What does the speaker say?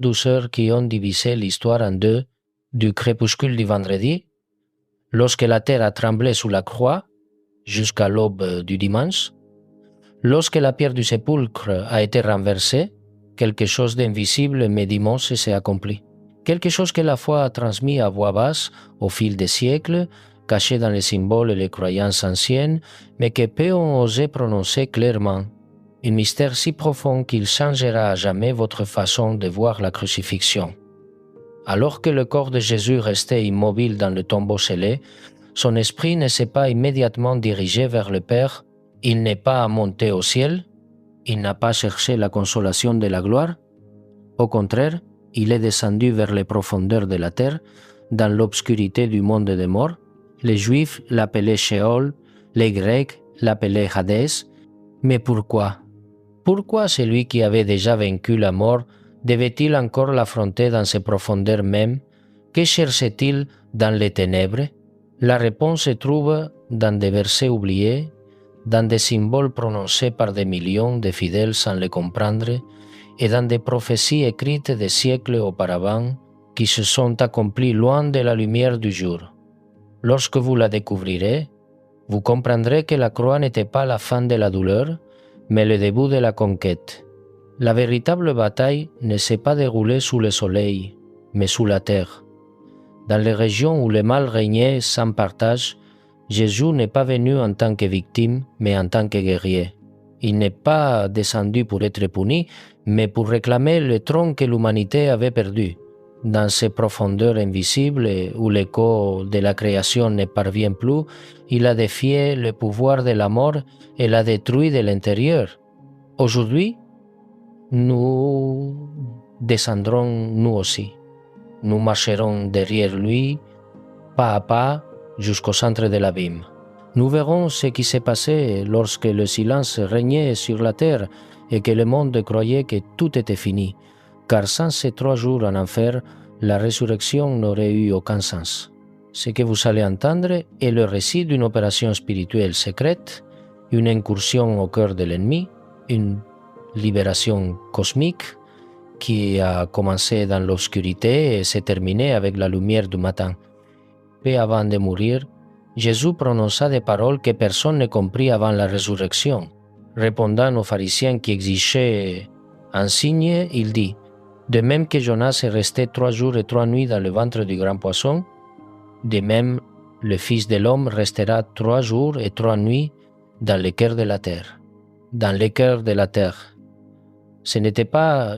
douceurs qui ont divisé l'histoire en deux, du crépuscule du vendredi, lorsque la terre a tremblé sous la croix, jusqu'à l'aube du dimanche, lorsque la pierre du sépulcre a été renversée, quelque chose d'invisible mais d'immense s'est accompli. Quelque chose que la foi a transmis à voix basse au fil des siècles, caché dans les symboles et les croyances anciennes, mais que peu ont osé prononcer clairement. Un mystère si profond qu'il changera à jamais votre façon de voir la crucifixion. Alors que le corps de Jésus restait immobile dans le tombeau scellé, son esprit ne s'est pas immédiatement dirigé vers le Père, il n'est pas monté au ciel, il n'a pas cherché la consolation de la gloire. Au contraire, il est descendu vers les profondeurs de la terre, dans l'obscurité du monde des morts. Les Juifs l'appelaient Sheol, les Grecs l'appelaient Hadès. Mais pourquoi? Pourquoi celui qui avait déjà vaincu la mort devait-il encore l'affronter dans ses profondeurs mêmes? Que cherchait-il dans les ténèbres? La réponse se trouve dans des versets oubliés, dans des symboles prononcés par des millions de fidèles sans les comprendre, et dans des prophéties écrites des siècles auparavant qui se sont accomplies loin de la lumière du jour. Lorsque vous la découvrirez, vous comprendrez que la croix n'était pas la fin de la douleur, mais le début de la conquête. La véritable bataille ne s'est pas déroulée sous le soleil, mais sous la terre. Dans les régions où le mal régnait sans partage, Jésus n'est pas venu en tant que victime, mais en tant que guerrier. Il n'est pas descendu pour être puni, mais pour réclamer le trône que l'humanité avait perdu. Dans ces profondeurs invisibles où l'écho de la création ne parvient plus, il a défié le pouvoir de la mort et l'a détruit de l'intérieur. Aujourd'hui, nous descendrons nous aussi. Nous marcherons derrière lui, pas à pas, jusqu'au centre de l'abîme. Nous verrons ce qui s'est passé lorsque le silence régnait sur la terre et que le monde croyait que tout était fini, car sans ces 3 jours en enfer, la résurrection n'aurait eu aucun sens. Ce que vous allez entendre est le récit d'une opération spirituelle secrète, une incursion au cœur de l'ennemi, une libération cosmique qui a commencé dans l'obscurité et s'est terminée avec la lumière du matin. Peu avant de mourir, Jésus prononça des paroles que personne ne comprit avant la résurrection. Répondant aux pharisiens qui exigeaient un signe, il dit « De même que Jonas est resté 3 jours et 3 nuits dans le ventre du grand poisson, de même le Fils de l'homme restera 3 jours et 3 nuits dans le cœur de la terre. » Dans le cœur de la terre. Ce n'était pas